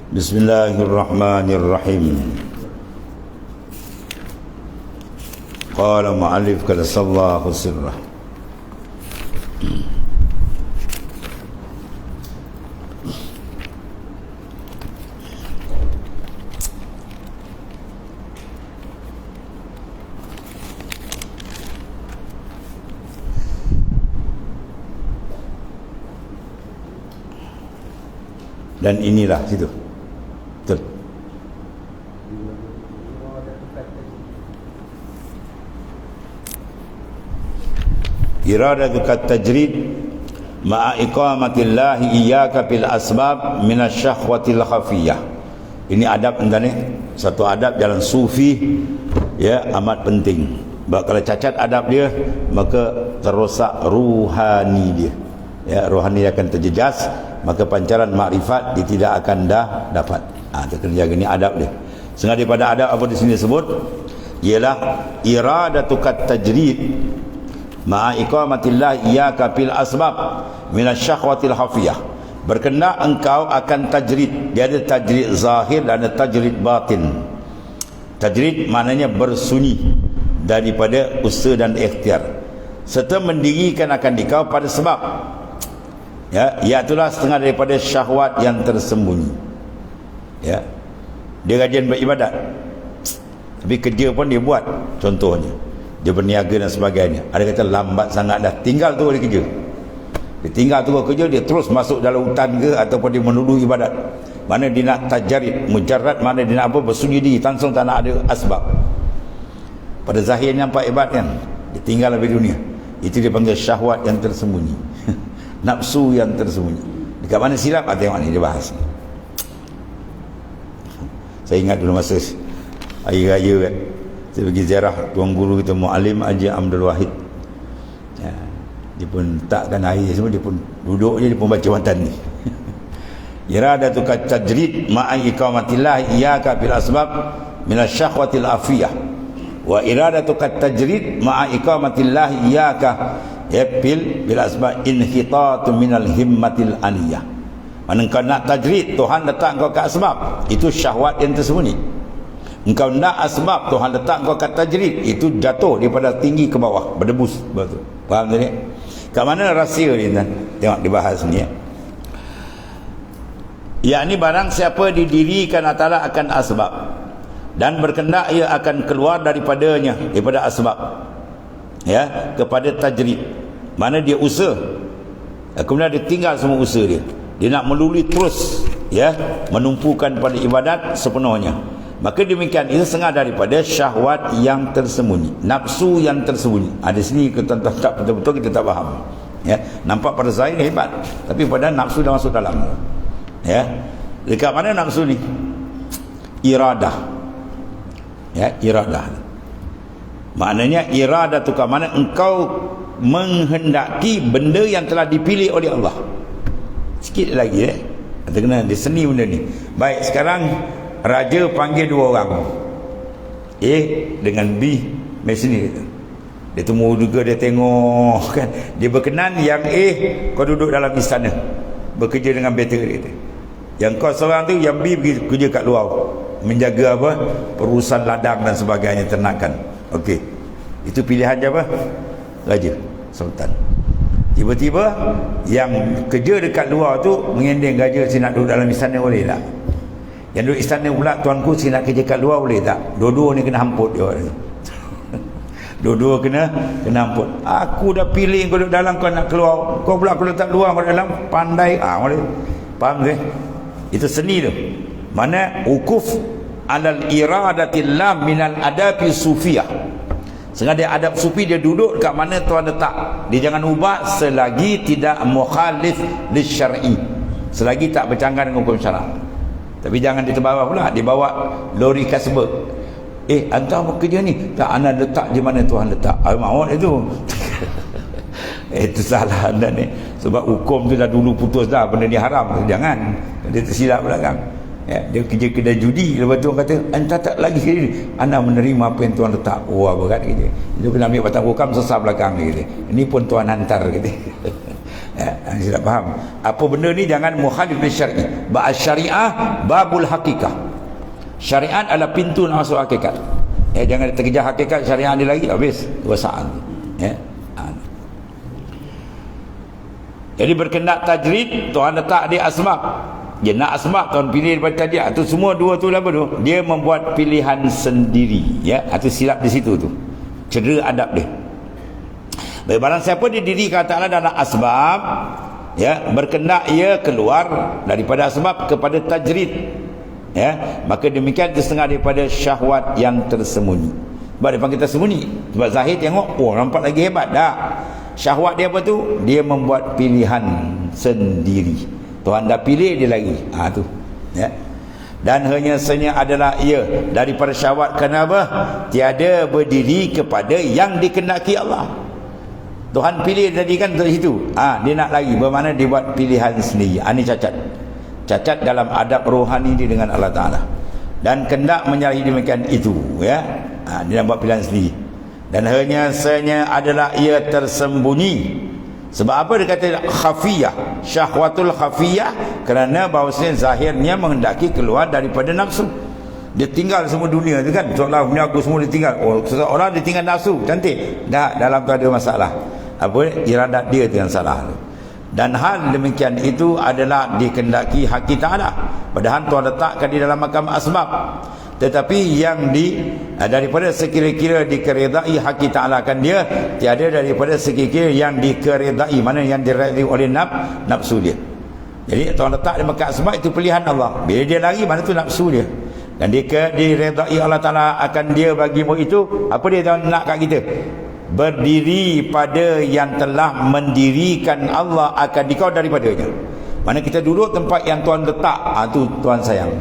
Bismillahirrahmanirrahim. Qala mu'allif qaddasallahu sirrah. Dan inilah situ. Betul. Iradatu kat tajrid ma'a iqamatillahi iyyaka bil asbab minasyahwatil khafiyah. Ini adab entah ni, satu adab jalan sufi ya, amat penting. Sebab kalau cacat adab dia, maka terosak ruhani dia. Ya, rohani dia akan terjejas, maka pancaran makrifat dia tidak akan dapat. Kita kena jaga ni adab dia. Sengaja daripada adab apa di sini sebut ialah iradatu kat tajrid ma'a iqamatillah iyyaka bil asbab minasyahwatil khafiyah. Berkendak engkau akan tajrid. Dia ada tajrid zahir dan ada tajrid batin. Tajrid maknanya bersunyi daripada usaha dan ikhtiar, serta mendirikan akan dikau pada sebab ya, iaitulah setengah daripada syahwat yang tersembunyi. Ya, dia rajin beribadat, tapi kerja pun dia buat. Contohnya dia berniaga dan sebagainya. Ada kata lambat sangat dah, tinggal tu dia kerja. Dia tinggal tu kerja, dia terus masuk dalam hutan ke, ataupun dia menuduh ibadat. Mana dia nak tajarid, mujarrad, mana dia nak apa, bersunyi diri, langsung tak nak ada asbab. Pada zahir nampak ibadat kan, dia tinggal lebih dunia. Itu dia panggil syahwat yang tersembunyi. Nafsu yang tersembunyi. Dekat mana silap? Tengok ni dia bahas. Saya ingat dulu masa hari raya kan, saya pergi ziarah tuan guru kita Muallim Haji Abdul Wahid. Ya, dia pun takkan air semua, dia pun duduk je, dia pun baca matan ni. Iradatu kat tajrid ma'a iqamatillah iyyaka bil asbab minasyahwatil afiyah. Wa iradatu kat tajrid ma'a iqamatillah iyyaka bil asbab inhitatu minal himmatil aniyah. Mana engkau nak tajrid, Tuhan letak engkau kat asbab, itu syahwat yang tersembunyi. Engkau nak asbab, Tuhan letak engkau kat tajrid, itu jatuh daripada tinggi ke bawah, berdebus. Betul. Faham tak ni? Kat mana rahsia ni? Tengok dibahas ni ya. Yakni barang siapa didirikan Allah akan asbab dan berkendak ia akan keluar daripadanya, daripada asbab ya, kepada tajrid, mana dia usaha, kemudian dia tinggal semua usaha dia, dia nak meluli terus ya, menumpukan pada ibadat sepenuhnya, maka demikian itu setengah daripada syahwat yang tersembunyi, nafsu yang tersembunyi. Ada sini kita tak betul-betul kita tak faham ya, nampak pada zahir hebat, tapi pada nafsu dah masuk dalam ya. Dekat mana nafsu ni? Iradah ya, iradah maknanya iradah tu kan, mana engkau menghendaki benda yang telah dipilih oleh Allah. Sikit lagi kita kena di seni benda ni. Baik, sekarang raja panggil dua orang, A dengan B, mari sini. Dia temu juga, dia tengok kan, dia berkenan yang A kau duduk dalam istana bekerja dengan better dia. Yang kau seorang tu, yang B pergi kerja kat luar menjaga apa, perusahaan ladang dan sebagainya, ternakan. Okey, itu pilihan siapa? Raja, sultan. Tiba-tiba yang kerja dekat luar tu mengendeng raja, si nak duduk dalam istana boleh tak? Yang duduk istana pula, tuanku si nak kerja kat luar boleh tak? Dua-dua ni kena hamput dia. Dua-dua kena hamput. Aku dah pilih kau duduk dalam, kau nak keluar, kau pula aku letak luar, kau dalam, pandai boleh. Faham ke? Itu seni tu. Mana ukuf alal iradatillah minal adabi sufiyah. Sengaja adab sufi, dia duduk kat mana Tuhan letak, dia jangan ubah selagi tidak mukhalif lisyar'i, selagi tak bercanggah dengan hukum syarak. Tapi jangan diterbawa pula, dibawa lori kasbah. Anda bekerja ni tak, anda letak di mana Tuhan letak. Maut itu. Itu salah anda ni. Sebab hukum tu dah dulu putus dah, benda ni haram. Jangan, dia tersilap belakang ya, dia kerja kedai judi, lepas tu orang kata anda tak lagi kerja, anda menerima apa yang Tuhan letak. Berat kerja. Dia kena ambil batang hukam, sesat belakang dia. Ini pun Tuhan hantar gitu. Saya tak faham. Apa benda ni jangan mukhalif dengan syar'i. Syariah babul hakikah. Syariat adalah pintu nak masuk hakikat. Jangan terkejar hakikat, syariat dia lagi habis kewasaan. Jadi berkendak tajrid, Tuhan letak dia asbab. Dia nak asbab, Tuhan pilih daripada tajrid. Itu semua dua tu apa tu? Dia membuat pilihan sendiri, ya. Itu silap di situ tu. Cedera adab dia. Barang siapa didirikan Allah dalam asbab, ya, berkendak ia keluar daripada asbab kepada tajrid, ya, maka demikian itu setengah daripada syahwat yang tersembunyi. Sebab dia panggil tersembunyi, sebab zahir tengok, oh nampak lagi hebat. Dah syahwat dia apa tu? Dia membuat pilihan sendiri. Tuhan dah pilih dia lagi. Tu, ya. Dan hanya adalah ia daripada syahwat. Kenapa? Tiada berdiri kepada yang dikehendaki Allah. Tuhan pilih tadi kan dari situ. Dia nak lagi, bermakna dia buat pilihan sendiri. Ini cacat. Cacat dalam adab rohani dia dengan Allah Ta'ala. Dan kendak menyalahi demikian itu, ya. Dia nak buat pilihan sendiri. Dan hanya adalah ia tersembunyi. Sebab apa dia kata khafiyah, syahwatul khafiyah? Kerana bahawasanya zahirnya menghendaki keluar daripada nafsu. Dia tinggal semua dunia tu kan, seolah punya aku semua dia tinggal. Orang dia tinggal nafsu, cantik. Dalam tu ada masalah. Iradat dia tu yang salah. Dan hal demikian itu adalah dikehendaki haki ta'ala. Padahal Tuhan letakkan di dalam makam asbab. Tetapi yang daripada sekira-kira dikeredai haki ta'ala kan dia, tiada daripada sekira-kira yang dikeredai, mana yang diredai oleh nafsu dia. Jadi Tuhan letak di makam asbab, itu pilihan Allah. Bila dia lari, mana tu nafsu dia. Dan diredai Allah Ta'ala akan dia bagimu itu. Apa dia nak kat kita? Berdiri pada yang telah mendirikan Allah akan dikau daripadanya. Mana kita duduk tempat yang Tuhan letak, tu Tuhan sayang.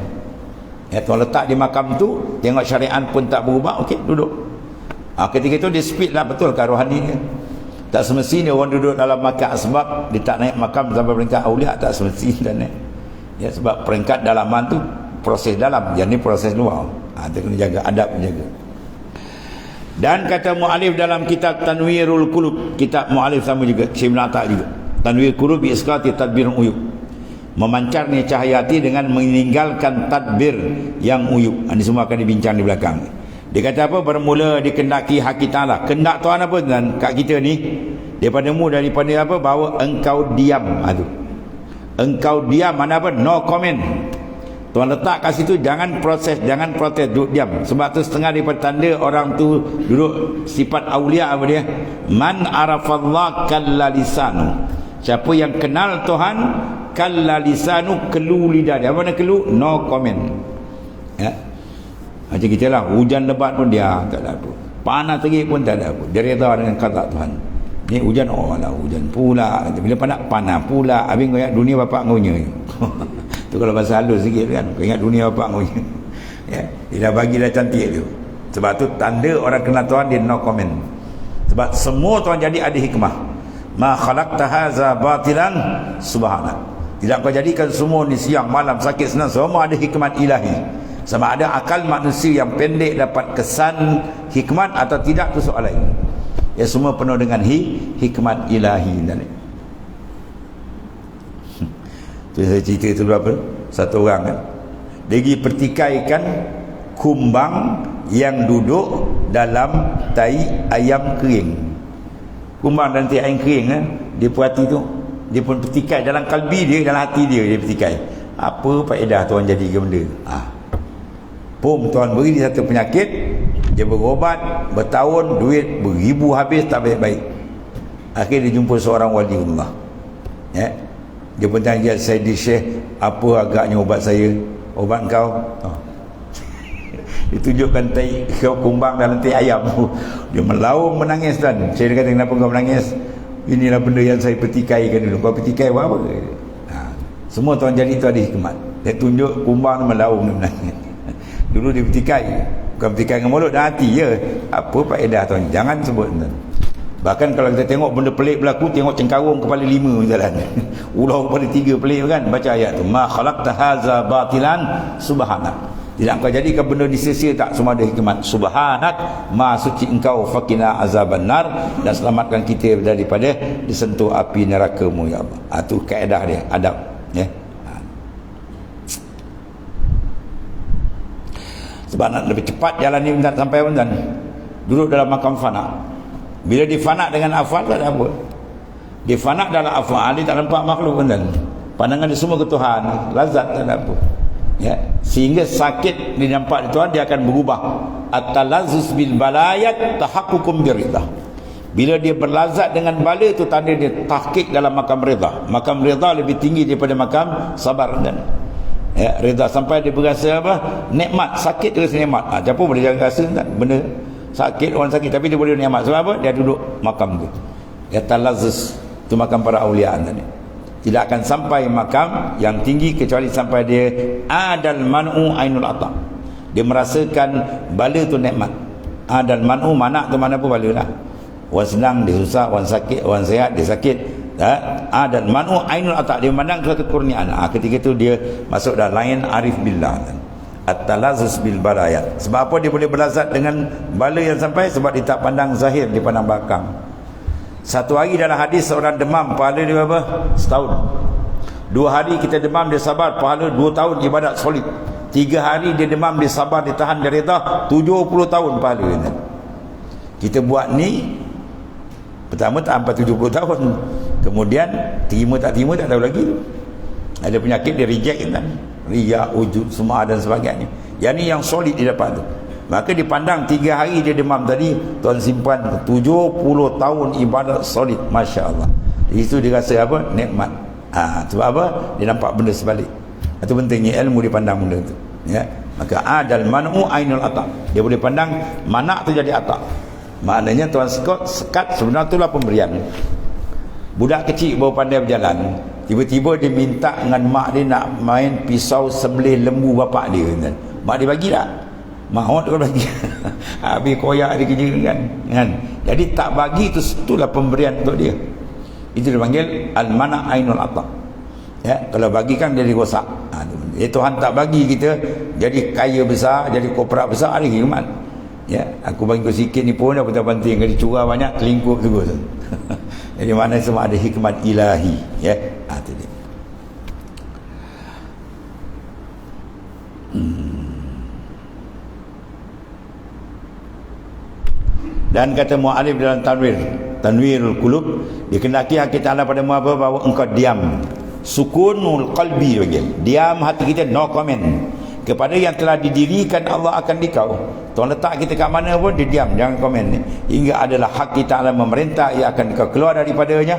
Ya, Tuhan letak di makam tu, tengok syariat pun tak berubah, okey, duduk. Ketika itu dia speed lah, betul kan rohani dia. Tak semestinya orang duduk dalam makam asbab, dia tak naik makam sampai peringkat awliya, tak semestinya naik. Ya, sebab peringkat dalaman tu proses dalam, yang ni proses luar. Kita kena jaga adab, jaga. Dan kata mu'alif dalam kitab Tanwirul Qulub, kitab mu'alif sama juga, Syekh Ibn Atta' juga, Tanwir Qulub bi isqati tadbirun uyub, memancarnya cahaya hati dengan meninggalkan tadbir yang uyub. Ini semua akan dibincang di belakang. Dia kata apa? Bermula dikehendaki haki ta'ala. Kehendak Tuhan apa kan kat kita ni? Daripada apa? Bahawa engkau diam. Engkau diam, mana apa? No comment. Tuhan letak kat situ, jangan protes, duduk diam. Sebab tu setengah daripada tanda orang tu duduk sifat awliya apa dia? Man arafallah kallalisanu. Siapa yang kenal Tuhan, kallalisanu, kelu lidah dia. Apa mana kelu? No comment. Ya. Macam kita lah, hujan lebat pun dia tak ada apa. Panas terik pun tak ada apa. Dia reda dengan kata Tuhan. Ni hujan, hujan pula. Bila panas pula. Habis kau ingat dunia bapak ngunya. Tu kalau bahasa halus sikit kan, kau ingat dunia bapak ngunya. Ya, dia dah bagi dah cantik tu. Sebab tu tanda orang kenal Tuhan, dia no comment. Sebab semua Tuhan jadi ada hikmah. Ma khalaqta hadza batilan subhanak. Tidak kau jadikan semua ni siang malam sakit senang, semua ada hikmat ilahi. Sama ada akal manusia yang pendek dapat kesan hikmat atau tidak, tu soal lain. Ya, semua penuh dengan hikmat ilahi. Tu saya cerita tu berapa? Satu orang kan, dia pergi pertikaikan kumbang yang duduk dalam tai ayam kering. Kumbang dan tai ayam kering kan, dia puati tu, dia pun pertikai dalam kalbi dia, dalam hati dia, dia pertikai. Apa faedah Tuhan jadikan benda? Tuhan beri dia satu penyakit, dia berobat bertahun, duit beribu habis, tak baik-baik. Akhirnya dia jumpa seorang wali Allah, ya. Dia pun tanya, saya di Syekh, apa agaknya ubat saya? Ubat kau? Ditunjukkan tai kumbang dalam tai ayam. Dia melaung menangis dan saya kata, kenapa kau menangis? Inilah benda yang saya pertikaikan dulu. Kau pertikai apa? Semua Tuhan jadi itu ada hikmat. Dia tunjuk kumbang melaung menangis. Dulu dia bertikai, bukan bertikai dengan mulut dan hati je. Apa faedah Tuhan? Jangan sebut. Bahkan kalau kita tengok benda pelik berlaku, tengok cengkarung kepala 5 jalan, ular kepala 3 pelik kan. Baca ayat tu, ma khalaqta hadza batilan subhanak. Tidak kau jadikan benda ni sia-sia tak, semua ada hikmat. Subhanak, maha suci engkau, faqina azabannar, dan selamatkan kita daripada disentuh api neraka-Mu ya Allah. Itu kaedah dia, adab ya. Sebab nak lebih cepat jalan ni tak sampai pun, duduk dalam makam fana. Bila difana dengan afal tak ada apa. Difana dalam afal, dia tak nampak makhluk pun, pandangan dia semua ke Tuhan, lazat tak ada apa ya. Sehingga sakit dia nampak di Tuhan, dia akan berubah. At-talazzus bil balayat tahaqququm biridha. Bila dia berlazat dengan bala, itu tanda dia tahqiq dalam makam ridha. Makam ridha lebih tinggi daripada makam sabar dan ya, ridha. Sampai dia berasa apa? Nikmat. Sakit dia rasa nikmat. Siapa boleh jangan rasa tak? Benda sakit, orang sakit, tapi dia boleh nikmat. Sebab apa? Dia duduk makam tu. Ya, talazzus. Itu makam para awliya tadi. Tidak akan sampai makam yang tinggi kecuali sampai dia adal man'u ainul ata. Dia merasakan bala tu nikmat. Adal man'u, mana tu mana pun bala lah. Orang senang dia susah, orang sakit, orang sihat dia sakit. Adal man'u ainul ata, dia memandang suatu kurniaan. Ketika itu dia masuk dalam lain arif billah. At-talazzus bil balayat. Sebab apa dia boleh berlazat dengan bala yang sampai? Sebab dia tak pandang zahir, dia pandang belakang. Satu hari dalam hadis seorang demam, pahala dia berapa? Setahun. 2 hari kita demam, dia sabar, pahala 2 tahun ibadat solid. 3 hari dia demam, dia sabar, dia tahan, dia reda, 70 tahun pahala dia. Kita buat ni pertama tak sampai 70 tahun, kemudian terima tak tahu lagi. Ada penyakit dia reject kan, riya, wujud, semua dan sebagainya. Yang ni yang solid dia dapat tu. Maka dipandang 3 hari dia demam tadi, tuan simpan 70 tahun ibadat solid. Masya Allah. Di situ dia rasa apa? Nikmat. Sebab apa? Dia nampak benda sebalik. Itu pentingnya ilmu dipandang benda tu ya. Maka adal man'u ainul ata. Dia boleh pandang mana tu jadi ata. Maknanya tuan sekat sebenarnya itulah pemberian. Budak kecil baru pandai berjalan, tiba-tiba dia minta dengan mak dia nak main pisau sembelih lembu bapak dia kan. Mak dia bagi tak? Maut kau bagi. Habis koyak dia kerja kan. Jadi tak bagi itu, itulah pemberian untuk dia. Itu dipanggil al-mana' ainul ata. Ya, kalau bagi kan dia dirosak. Tuhan tak bagi kita jadi kaya besar, jadi korporat besar, ada hikmat. Ya, aku bagi kau sikit ni pun apa tak penting, kalau curah banyak telingkup terus. Jadi mana semua ada hikmat ilahi ya. Itu dia. Dan kata mu'alif dalam Tanwirul Qulub, dikendaki hati Ta'ala pada apa? Bahawa engkau diam, sukunul qalbi, diam hati kita, no comment kepada yang telah didirikan Allah akan dikau. Tuan letak kita kat mana pun dia diam, jangan komen ni. Hingga adalah hak kita Allah memerintah, ia akan dikau keluar daripadanya.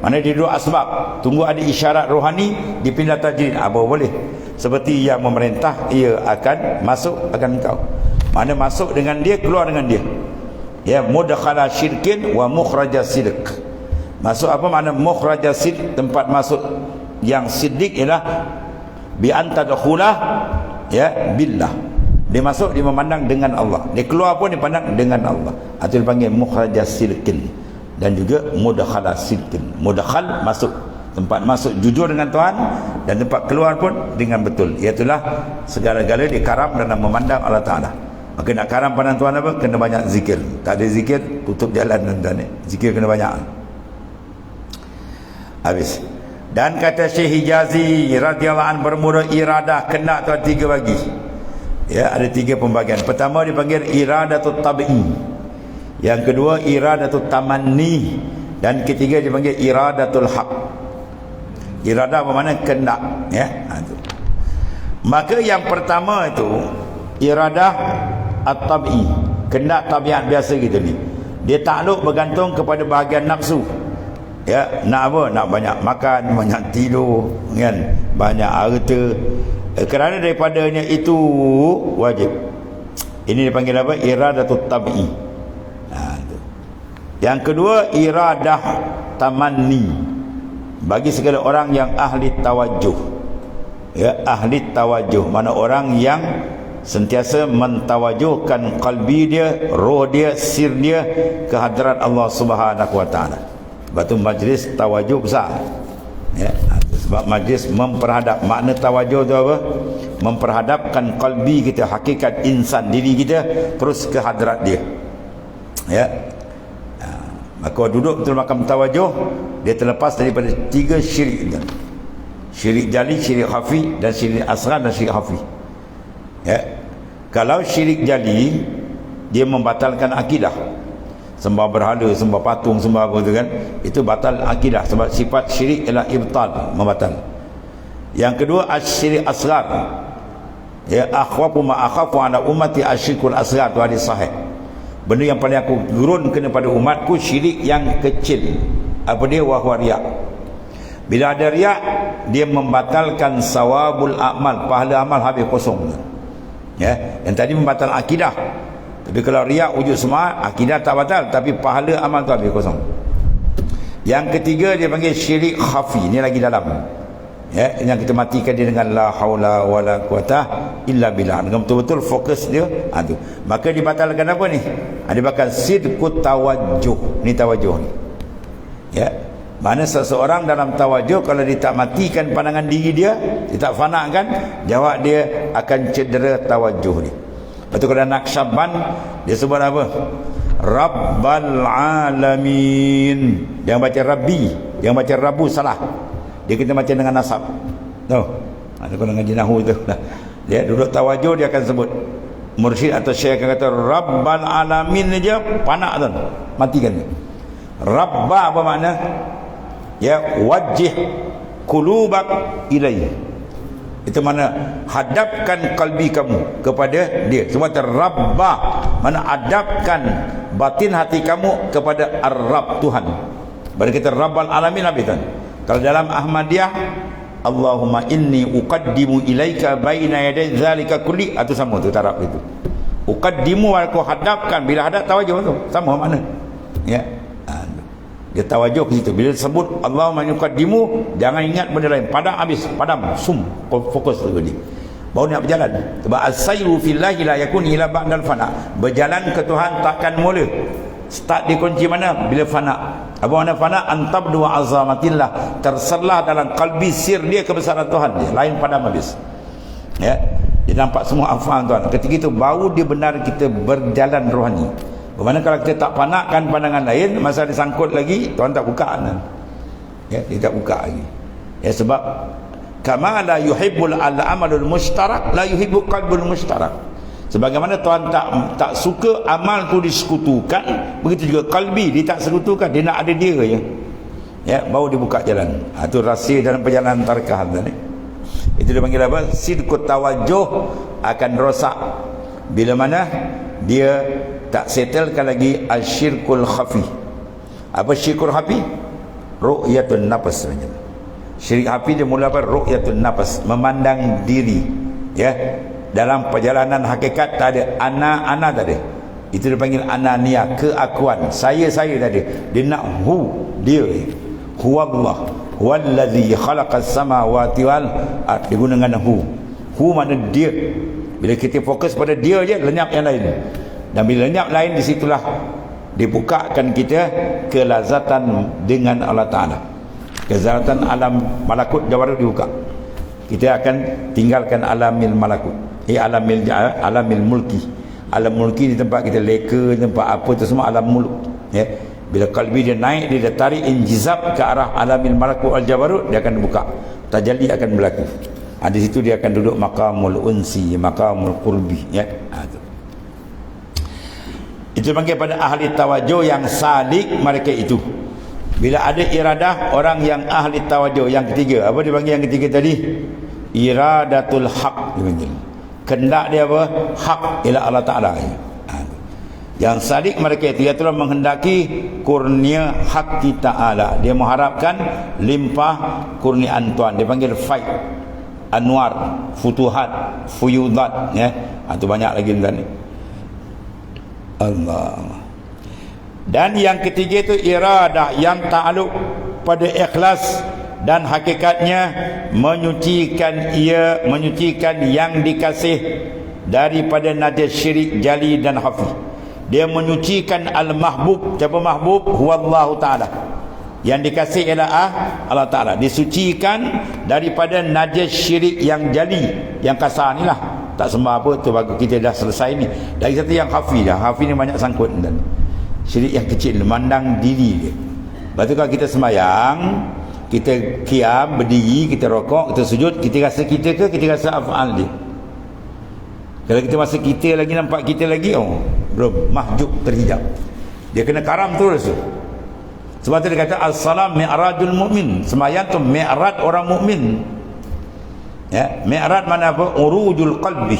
Mana dia duduk asbab, tunggu ada isyarat rohani, dipindah tajrid. Apa boleh? Seperti yang memerintah, ia akan masuk, akan kau. Mana masuk dengan dia, keluar dengan dia. Ya, mudkhala syirkin wa mukhraja sidq. Masuk apa makna mukhraja sidq? Tempat masuk yang siddiq ialah bi anta dakhulah ya billah. Dia masuk, dia memandang dengan Allah. Dia keluar pun dia pandang dengan Allah. Itu dipanggil mukhraja sidqin. Dan juga mudkhala sidqin. Mudkhal masuk, tempat masuk jujur dengan Tuhan, dan tempat keluar pun dengan betul. Iaitulah segala-gala dikaram dalam memandang Allah Ta'ala. Maka nak karam pandang Tuhan apa? Kena banyak zikir. Tak ada zikir, tutup jalan tuan-tuan. Zikir kena banyak. Habis. Dan kata Syekh Hijazi radhiyallahu anhu, bermula iradah kena tuan 3 bagi. Ya, ada 3 pembagian. Pertama dipanggil iradatut tabi'i. Yang kedua iradatut tamanni, dan ketiga dipanggil iradatul haq. Iradah bermakna kehendak ya. Maka yang pertama itu iradah at-tabi'i, kehendak tabiat biasa kita ni. Dia takluk bergantung kepada bahagian nafsu. Ya, nak apa? Nak banyak makan, banyak tidur, kan? Banyak harta. Kerana daripadanya itu wajib. Ini dipanggil apa? Iradatut tabi'i. Yang kedua iradah tamanni. Bagi segala orang yang ahli tawajuh. Ya, ahli tawajuh, mana orang yang sentiasa mentawajuhkan kalbi dia, roh dia, sir dia ke hadrat Allah Subhanahu wa taala. Batu majlis tawajuh besar. Ya, sebab majlis memperhadap. Makna tawajuh tu apa? memperhadapkan qalbi kita, hakikat insan diri kita terus ke hadrat dia. Ya. Maka duduk betul makam tawajuh, dia terlepas daripada 3 syirik itu. Syirik jali, syirik khafi, dan syirik asghar dan syirik khafi. Ya. Kalau syirik jali, dia membatalkan akidah. Sembah berhala, sembah patung, sembah apa tu kan, itu batal akidah, sebab sifat syirik ialah ibtal, membatal. Yang kedua asyirik asghar. Ya, akhwafu ma akhafu ala ummati asyirkul asghar, tu hadis sahih. Benda yang paling aku gerun kena pada umatku syirik yang kecil. Apa dia? Wahwa riak. Bila ada riak, dia membatalkan sawabul amal, pahala amal habis kosong. Ya, yang tadi membatal akidah. Tapi kalau riak wujud semua, akidah tak batal, tapi pahala amal tu habis kosong. Yang ketiga dia panggil syirik khafi, ni lagi dalam. Ya, yang kita matikan dia dengan la haula wala quwata illa billah, dengan betul-betul fokus dia. Tu. Maka dibatalkan apa ni? Dibatalkan sidqut tawajjuh. Ni tawajjuh ni. Ya. Mana seseorang dalam tawajjuh, kalau dia tak matikan pandangan diri dia tak fanakan, jawab dia akan cedera tawajjuh ni. Lepas tu kalau Naqsyaband dia sebut apa? Rabbal alamin. Yang baca Rabbi, yang baca Rabbu salah. Dia kena baca dengan nasab. Tahu? Ada kalau ngaji nahwu tu. Dia duduk tawajuh, dia akan sebut, mursyid atau syekh akan kata Rabbal alamin aja panak tu. Matikan. Rabba apa makna? Ya, wajih qulubak ilaihi. Itu mana hadapkan kalbi kamu kepada dia. Semua terrabba, mana hadapkan batin hati kamu kepada Ar-Rabb, Tuhan. Baru kita Rabbal alamin habis kan. Kalau dalam Ahmadiyah, Allahumma inni uqaddimu ilaika baina yaday zalika kulli, atau sama tu taraf itu. Uqaddimu, aku hadapkan, bila hadap tawajuh tu sama mana. Ya. Dia tawajuh ke situ. Bila sebut Allahumma yuqaddimu, jangan ingat benda lain. Padam habis, padam, fokus tu dia. Baru nak berjalan. Sebab as-sayru fillahi la yakun ila ba'dal fana. Berjalan ke Tuhan takkan mula. Start di kunci mana? Bila fana. Apa makna fana? Antabdu azamatillah. Terserlah dalam kalbi sir dia kebesaran Tuhan dia. Lain padam habis. Ya. Dia nampak semua afan Tuhan. Ketika itu baru dia benar kita berjalan rohani. Bagaimana kalau kita tak panakkan pandangan lain, masa disangkut lagi, Tuhan tak buka kan? Ya, dia tak buka lagi. Ya, sebab kama la yuhibbul al-amalul mushtarak, la yuhibbu qalbul mushtarak. Sebagaimana Tuhan tak suka amal tu disekutukan, begitu juga kalbi dia tak sekutukan, dia nak ada dia je. Ya, baru dia buka jalan. Itu rahsia dalam perjalanan tarekah ni. Itu dia panggil apa? Sidqut tawajjuh akan rosak bila mana dia tak settlekan lagi asyirkul khafi. Apa syirkul khafi? Ru'yatun nafas. Syirik khafi dia mula apa? Ru'yatun nafas, memandang diri. Ya, dalam perjalanan hakikat tak ada ana tak ada. Itu dia panggil anania, keakuan. Saya tak ada. Dia nak dia. Huwallah, huwallazi khalaqas samawati wal ard. Dia gunakan hu makna dia. Bila kita fokus pada dia je, lenyap yang lain. Dan bila lenyap lain, disitulah dibukakan kita kelazatan dengan Allah Ta'ala. Kelazatan alam malakut jawarut dibuka. Kita akan tinggalkan alamil malakut, alamil mulki. Alam mulki di tempat kita leka, tempat apa tu semua alam mulk. Ya. Bila kalbi dia naik, dia tarik injizab ke arah alamil malakut al-jawarut, dia akan dibuka. Tajalli akan berlaku. Di situ dia akan duduk maqamul unsi, maqamul qurbi. Ya. Itu panggil pada ahli tawajuh yang salik mereka itu. Bila ada iradah, orang yang ahli tawajuh yang ketiga, apa dia panggil yang ketiga tadi? Iradatul haq dia panggil. Kehendak dia apa? Hak ila Allah Ta'ala. Yang salik mereka itu, ia telah menghendaki kurnia hak ta'ala. Dia mengharapkan limpah kurniaan Tuhan. Dia panggil faid, anwar, futuhat, fuyudat. Ya. Itu banyak lagi ni. Allah. Dan yang ketiga itu iradah yang ta'aluk pada ikhlas dan hakikatnya menyucikan yang dikasih daripada najis syirik jali dan khafi. Dia menyucikan al-mahbub. Siapa mahbub? Huwallahu ta'ala. Yang dikasih ialah Allah Ta'ala. Disucikan daripada najis syirik yang jali, yang kasar ni lah. Tak sembah apa tu, kita dah selesai ni. Dari satu yang khafi dah. Khafi ni banyak sangkut. Syirik yang kecil, memandang diri dia. Lepas tu kalau kita sembahyang, kita qiyam, berdiri, kita rokok, kita sujud, kita rasa kita ke, kita rasa af'al dia? Kalau kita masa kita lagi, nampak kita lagi, belum, mahjub, terhijab. Dia kena karam terus tu. Sebab tu dia kata as-salam mi'rajul mu'min. Sembahyang tu mi'raj orang mukmin. Ya, mi'raj mana apa? Urujul qalbi.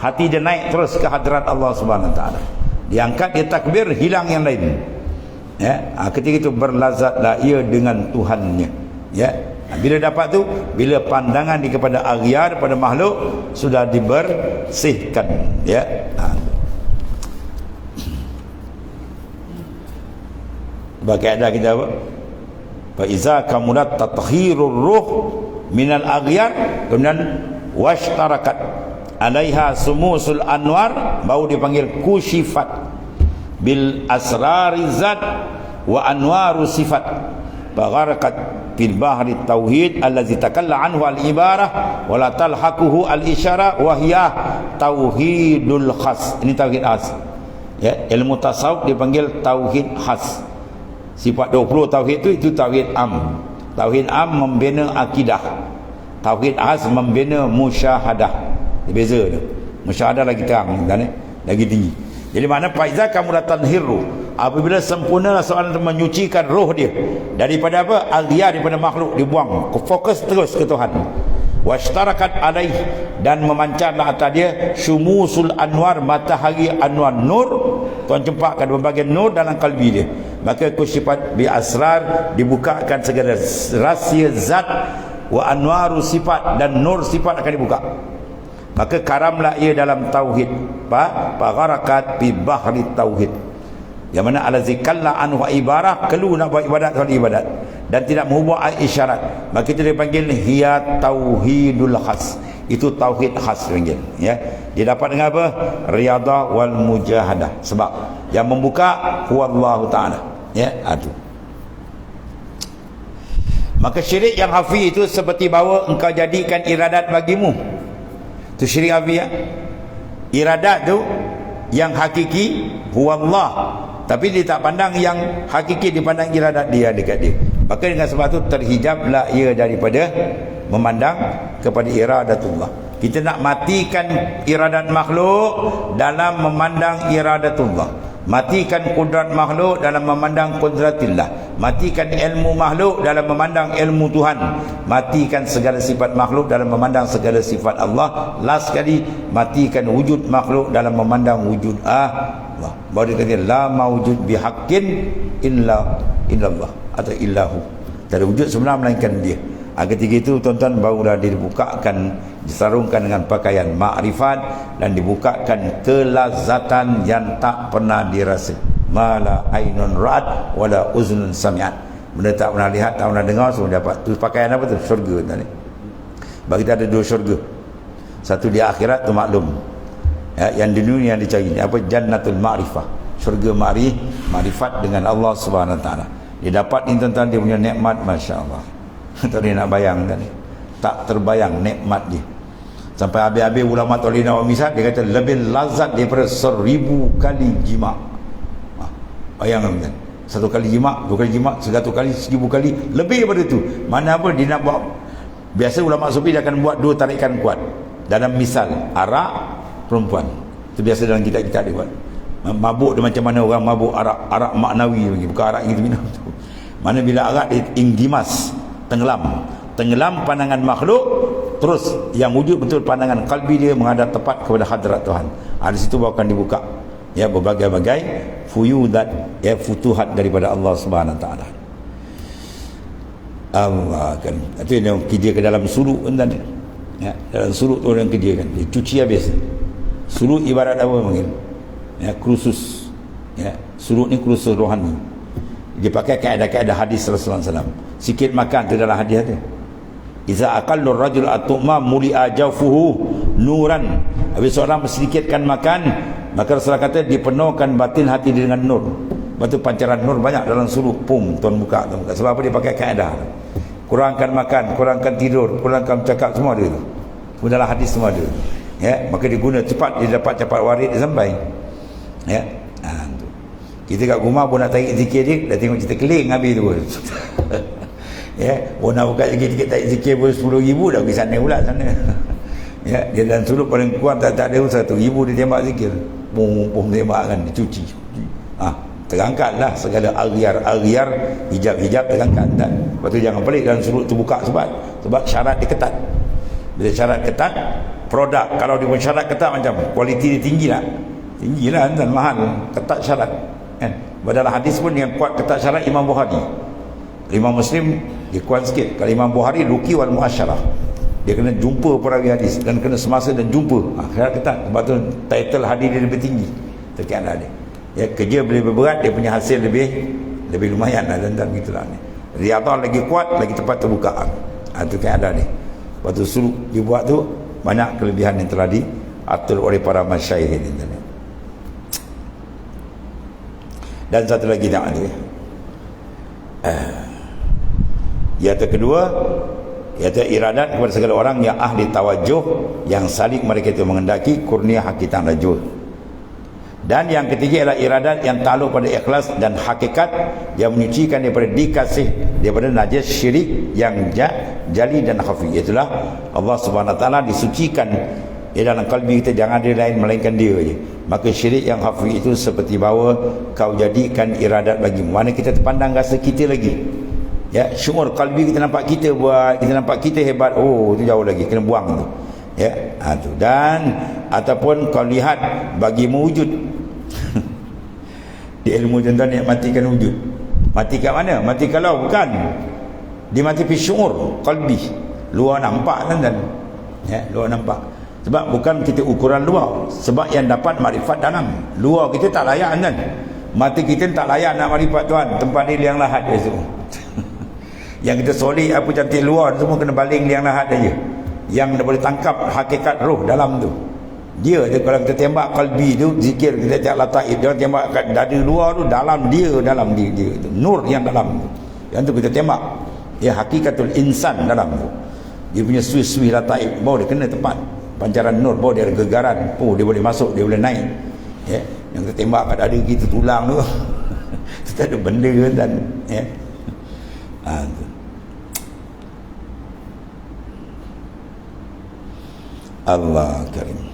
Hati dia naik terus ke hadrat Allah Subhanahu Wa Taala. Diangkat, dia takbir, hilang yang lain. Ya, ketika itu berlazatlah ia dengan Tuhannya. Ya, bila dapat tu, bila pandangan dia kepada aghyar, pada makhluk sudah dibersihkan. Ya. Bagaimana kita apa? Fa iza kamulat tathhirur ruh minal aghyar, kemudian washtarakat alaiha sumusul anwar, baru dipanggil kushifat bil asrari zat wa anwaru sifat, bagharakat fil bahri tauhid allazi takalla anhu al ibarah wa la talhaquhu al isyara wa hiya tauhidul khas. Ini tauhid khas. Ya, ilmu tasawuf dipanggil tauhid khas. Sifat 20 tauhid itu tauhid am. Tauhid am membina akidah. Tauhid khas membina musyahadah. Beza tu. Musyahadah lagi terang dan lagi tinggi. Jadi mana faiza kamu datang hiru, apabila sempurnalah soalan untuk menyucikan roh dia daripada apa? Aghyar, daripada makhluk, dibuang, fokus terus ke Tuhan. Washtarakat alaih, dan memancarlah atas dia syumusul anwar, matahari anwar nur. Tuan cempakkan berbagai nur dalam kalbi dia. Maka kusyifat bi asrar, dibukakan segala rahsia zat, wa anwaru sifat, dan nur sifat akan dibuka. Maka karamlah ia dalam tauhid. Bagharakat bi bahri tauhid. Yang mana alazi kalla anhu ibarah, kelu nak buat ibadat soal ibadat dan tidak mengubah isyarat, maka itu dipanggil hiya tauhidul khas. Itu tauhid khas panggil, ya. Dia dapat dengan apa? Riyadah wal mujahadah. Sebab yang membuka huwallahu taala, ya, itu. Maka syirik yang hafi itu seperti bahawa engkau jadikan iradat bagimu. Itu syirik hafi, ya. Iradat tu yang hakiki huwallah, tapi dia tak pandang yang hakiki, dipandang iradat dia dekat dia. Maka dengan sebab itu terhijablah ia daripada memandang kepada iradatullah. Kita nak matikan iradat makhluk dalam memandang iradatullah. Matikan kudrat makhluk dalam memandang kudratillah. Matikan ilmu makhluk dalam memandang ilmu Tuhan. Matikan segala sifat makhluk dalam memandang segala sifat Allah. Last sekali, matikan wujud makhluk dalam memandang wujud Allah. Baru dia kata la mawjud bihaqqin illallah atau illahu. Tak ada wujud sebenar melainkan dia. Ketika itu tuan-tuan barulah dibukakan, disarungkan dengan pakaian makrifat dan dibukakan kelazatan yang tak pernah dirasa. Mala ainun ra'at wala uznun sami'at. Benda tak pernah lihat, tak pernah dengar, semua dapat. Tu pakaian apa tu? Syurga tadi. Bagi kita ada dua syurga. Satu di akhirat tu maklum. Ya, yang di dunia yang dicari apa? Jannatul ma'rifah. Syurga makrifat dengan Allah Subhanahu Wa Taala. Dia dapat ni tuan-tuan, dia punya nikmat, masya-Allah. Tak boleh nak bayang tadi. Tak terbayang nikmat dia. Sampai habis-habis ulama Tolina wa Misal, dia kata lebih lazat daripada 1000 kali jima'. Bayangkan kan. 1 kali jima', 2 kali jima', 100 kali, 1000 kali, lebih daripada itu. Mana apa dia nak buat. Biasa ulama sufi dia akan buat 2 tarikan kuat. Dalam misal arak perempuan. Itu biasa dalam kitab-kitab dia buat. Mabuk dia macam mana orang mabuk arak maknawi, bukan arak yang kita minum tu. Mana bila arak dia ingdimas, tenggelam pandangan makhluk, terus yang wujud betul pandangan kalbi dia menghadap tepat kepada hadrat Tuhan. Di situ baru akan dibuka, ya, berbagai-bagai fuyudat, ya, futuhat daripada Allah Subhanahu Wa Taala. Allah kan. Itu yang kerja ke dalam suluk kan, ya, dalam suluk tu orang kerja kan, dia cuci habis. Suluk ibarat apa panggil? Ya, khusus. Ya, suluk ni khusus rohani. Dia pakai kaedah-kaedah hadis Rasulullah SAW. Sikit makan tu dalam hadis tu. Iza aqallu rajul atuma muli'a jawfuhu nuran. Habis seorang sedikitkan makan, maka Rasulullah kata dipenuhkan batin hati dia dengan nur. Lepas tu pancaran nur banyak dalam suluk. Pum, tuan buka. Sebab apa? Dia pakai kaedah. Kurangkan makan, kurangkan tidur, kurangkan cakap, semua ada tu. Semua dalam hadis semua ada. Ya, maka dia guna cepat, dia dapat cepat warid dia sampai. Ya. Tu. Kita kat rumah pun nak tarik zikir dia, dah tengok cerita keling habis tu. Ya, pun nak buka sikit-sikit tarik zikir pun 10,000 dah pergi sana pula sana. Ya, dia dalam suluk paling kuat tak ada 1,000 dia tembak zikir. Pum tembak kan, dia cuci. Terangkatlah segala agiar, hijab terangkat tak. Lepas tu jangan pelik dalam suluk tu buka sebab syarat dia ketat. Bila syarat ketat, produk kalau dia pun syarat ketat macam kualiti dia tinggi tak? Tinggilah dan mahal, ketat syarat. Kan? Dalam hadis pun yang kuat ketat syarat Imam Bukhari. Imam Muslim dia kuat sikit. Kalau Imam Bukhari ruqi wal muasyarah. Dia kena jumpa perawi hadis dan kena semasa dan jumpa. Syarat ketat. Sebab tu title hadis dia lebih tinggi. Terkadang dia. Ya, kerja lebih berat, dia punya hasil lebih lumayan lah, dan gitulah ni. Riyadhah lagi kuat, lagi tepat terbuka. Itu kan ada ni. Lepas tu suluk dibuat tu banyak kelebihan yang telah diatur oleh para masyayikh ini. Dan satu lagi tak ada. Yang kedua, iaitu iradat kepada segala orang yang ahli tawajuh, yang salik mereka itu mengendaki kurnia hakikat rajul. Dan yang ketiga ialah iradat yang takluk pada ikhlas dan hakikat, yang menyucikan daripada dikasih daripada najis syirik yang jali dan khafi. Itulah Allah Subhanahu Wa Taala disucikan di dalam kalbi kita, jangan ada lain melainkan dia je. Maka syirik yang khafi itu seperti bahawa kau jadikan iradat bagi mana kita terpandang rasa kita lagi. Ya, syuur kalbi kita nampak kita buat, kita nampak kita hebat. Oh, itu jauh lagi, kena buang tu. Ya, tu. Dan ataupun kau lihat bagi mewujud. Di ilmu tuan-tuan yang matikan wujud. Mati kat mana? Mati kalau bukan. Dia mati fi syuur qalbi. Luar nampak kan? Ya, luar nampak. Sebab bukan kita ukuran luar. Sebab yang dapat makrifat dalam. Luar kita tak layak kan? Mati kita tak layak nak makrifat Tuhan. Tempat ni liang lahat dia semua. Yang kita solid apa cantik luar semua kena baling liang lahat aja. Yang boleh tangkap hakikat roh dalam tu. Dia tu kalau kita tembak kalbi tu, zikir kita tak lataif, jangan tembak kat dada luar tu, dalam dia tu. Nur yang dalam tu. Yang tu kita tembak. Ya, hakikatul insan dalam tu. Dia punya suih-suih lataif, baru dia kena tepat. Pancaran nur, baru dia ada gegaran. Oh, dia boleh masuk, dia boleh naik. Ya, yang kita tembak kat dada kita tulang tu. Itu tak ada benda dan ya. Tu. Allah Karim.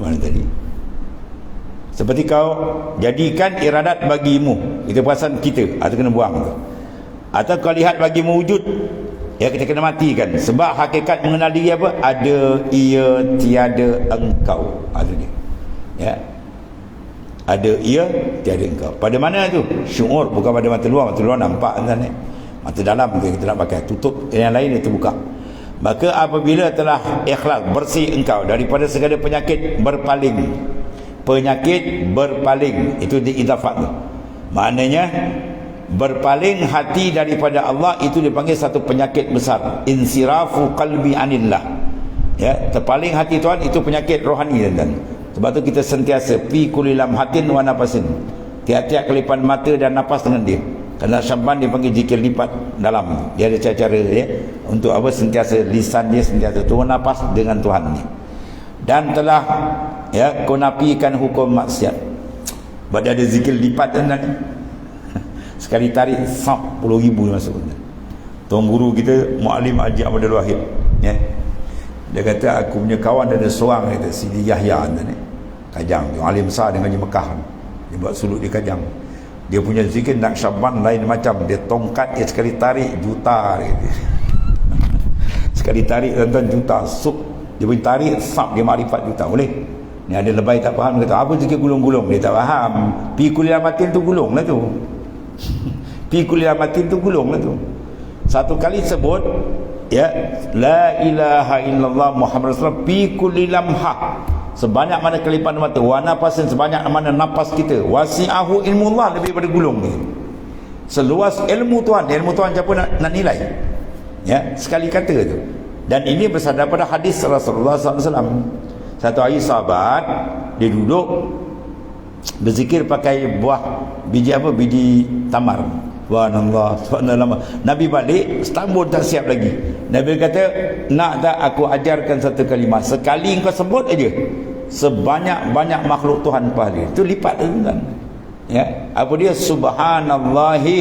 Mana tadi? Seperti kau jadikan iradat bagimu, itu perasaan kita, atau kena buang tu. Atau kau lihat bagimu wujud, ya kita kena matikan. Sebab hakikat mengenal diri apa? Ada, ia, tiada, engkau. Ada dia. Ya. Ada ia, tiada engkau. Pada mana tu? Syuur, bukan pada mata luar. Mata luar nampak kan? Mata dalam tu kita nak pakai. Tutup, yang lain itu buka. Maka apabila telah ikhlas, bersih engkau daripada segala penyakit berpaling. Penyakit berpaling, itu diidafat tu. Maknanya berpaling hati daripada Allah, itu dipanggil satu penyakit besar. Insirafu qalbi anillah. Ya, terpaling hati Tuhan itu penyakit rohani dan sebab tu kita sentiasa fi kulli lamhatin wa nafasin. Tiap-tiap kelipan mata dan nafas dengan dia. Kerana Syamban dia panggil zikir lipat dalam. Dia ada cara-cara ya, untuk apa, sentiasa lisan dia sentiasa turun nafas dengan Tuhan ni. Dan telah ya kau nafikan hukum maksiat. Sebab dia ada zikir lipat dan sekali tarik 10,000 masuk. Tuan guru kita Muallim Haji Abdul Wahid ya. Dia kata aku punya kawan ada seorang kata Sidi Yahya ni Kajang, dia alim besar dengan Haji Mekah. Dia buat suluk di Kajang. Dia punya zikir Naqsyaband lain macam. Dia tongkat dia sekali tarik juta gitu. Sekali tarik tuan-tuan juta sup. Dia punya tarik sap dia makrifat juta. Boleh? Ni ada lebay tak faham, dia kata apa zikir gulung-gulung. Dia tak faham. Pi kulil amatin tu gulung lah tu. Pi kulil amatin tu gulung lah tu. Satu kali sebut ya la ilaha illallah Muhammad Rasulullah pi kulli lamha, sebanyak mana kelipan mata, wa nafasin, sebanyak mana nafas kita, wasi'ahu ilmullah, lebih daripada gulung ni. Seluas ilmu Tuhan siapa nak nilai ya, sekali kata tu. Dan ini bersandar pada hadis Rasulullah SAW. Satu hari sahabat dia duduk Berzikir pakai buah biji apa? Biji tamar. Subhanallah, subhanallah. Nabi balik, setahun tak siap lagi. Nabi kata, nak tak aku ajarkan satu kalimah. Sekali engkau sebut aja, sebanyak-banyak makhluk Tuhan pahala. Itu lipat tuan. Ya, apa dia? Subhanallahi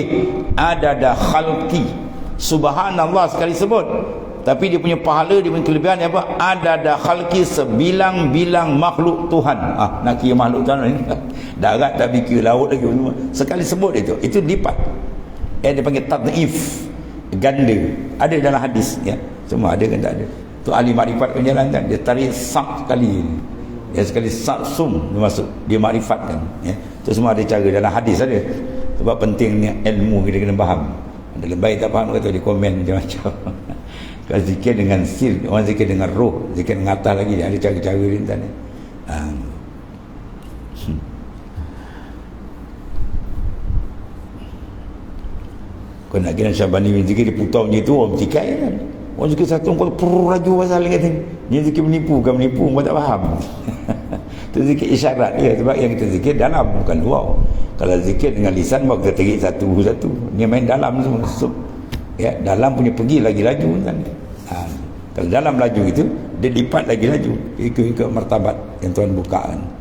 adada khalqi. Subhanallah sekali sebut, tapi dia punya pahala, dia punya kelebihan apa? Adada khalqi, sebilang-bilang makhluk Tuhan. Nak kira makhluk Tuhan ni darat tak fikir, laut lagi semua. Sekali sebut itu lipat. Dia panggil tad'if, ganda. Ada dalam hadis ya. Semua ada kan tak ada. Tu ahli makrifat pun jalan kan. Dia tarik sak sekali. Ya, sekali sak sum dia masuk. Dia makrifat kan ya. Tu semua ada cara dalam hadis ada. Sebab pentingnya ilmu kita kena faham. Ada lebih tak faham kata di komen macam-macam. Kalau zikir dengan sir, orang zikir dengan roh, zikir dengan atas lagi, dia ada cara-cara dia tadi. Kau nak kira Syabani zikir dia putar macam tu, orang bertikai kan. Orang zikir satu, kau laju pasal kata ni zikir menipu, bukan menipu, kau tak faham. Itu zikir isyarat dia, sebab yang kita zikir dalam, bukan luar. Kalau zikir dengan lisan, baru kita terik satu-satu. Dia main dalam semua. Ya, dalam punya pergi lagi laju kan. Kalau dalam laju itu, dia lipat lagi laju, ikut martabat yang Tuhan bukakan.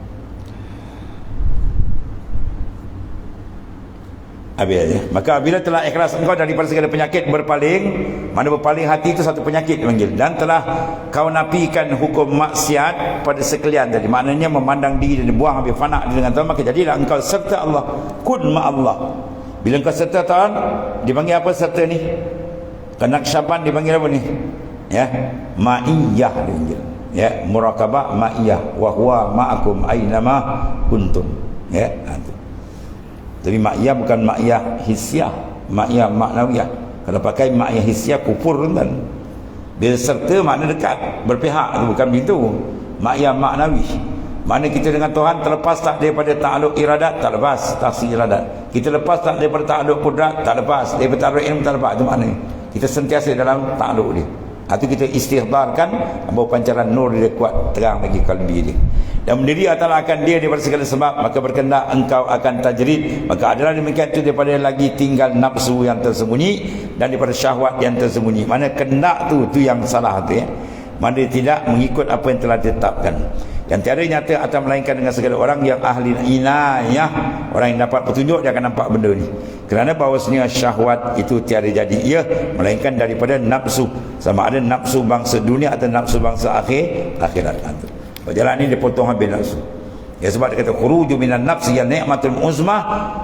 Habis ya. Maka bila telah ikhlas engkau daripada segala penyakit berpaling, mana berpaling hati itu satu penyakit dipanggil, dan telah kau nafikan hukum maksiat pada sekalian tadi, maknanya memandang diri dan buang habis fana dengan Tuhan, maka jadilah engkau serta Allah, kun ma Allah. Bila engkau serta Tuhan, dipanggil apa serta ni? Kenaksyaban dipanggil apa ni? Ya, ma'iyah dipanggil. Ya, murakabah ma'iyah, wa huwa ma'akum aynama kuntum. Ya, itu. Tapi ma'iyah bukan ma'iyah hisyah, ma'iyah maknawiyah. Kalau pakai ma'iyah hisyah kufur kan. Bila serta makna dekat, berpihak, itu bukan begitu. Ma'iyah maknawi, mana kita dengan Tuhan terlepas tak daripada ta'aluk iradat, tak lepas taksir iradat. Kita lepas tak daripada ta'aluk kudrat, tak lepas daripada ta'aluk ilmu, tak lepas. Itu maknanya kita sentiasa dalam ta'aluk dia. Itu kita istighbarkan, bahawa pancaran nur dia kuat, terang bagi kalbi dia. Dan berdiri atas akan dia daripada segala sebab, maka berkendak engkau akan tajrid. Maka adalah demikian itu daripada lagi tinggal nafsu yang tersembunyi dan daripada syahwat yang tersembunyi. Mana kendak tu yang salah tu ya. Mana tidak mengikut apa yang telah ditetapkan. Yang tiada nyata atau melainkan dengan segala orang yang ahli inayah, orang yang dapat petunjuk, dia akan nampak benda ni. Kerana bahawasanya syahwat itu tiada jadi ia, melainkan daripada nafsu, sama ada nafsu bangsa dunia atau nafsu bangsa akhirat. Berjalan ni dia potong habis nafsu. Ya, sebab dia kata khuruju minan nafsi ya ni'matul uzmah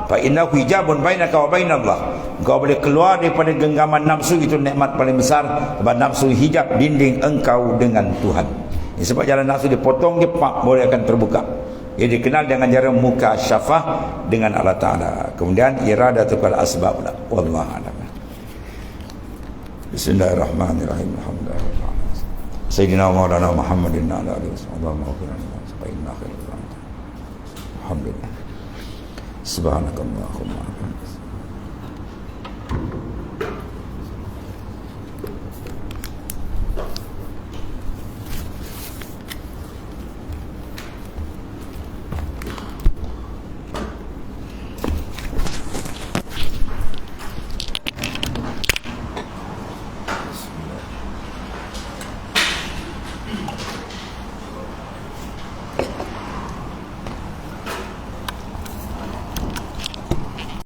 fa innahu hijabun bainaka wa bainallah. Engkau boleh keluar daripada genggaman nafsu, itu nikmat paling besar, sebab nafsu hijab dinding engkau dengan Tuhan. Ya, sebab jalan nafsu dia potong, dia pak boleh akan terbuka. Ia dikenal dengan cara muka syafah dengan Allah Ta'ala. Kemudian iradatul asbab lah. Wallahu a'lam. Bismillahirrahmanirrahim. Alhamdulillah. Sayyidina Maulana Muhammadin ala alihi wasallam. Alhamdulillah. Subhanakallahumma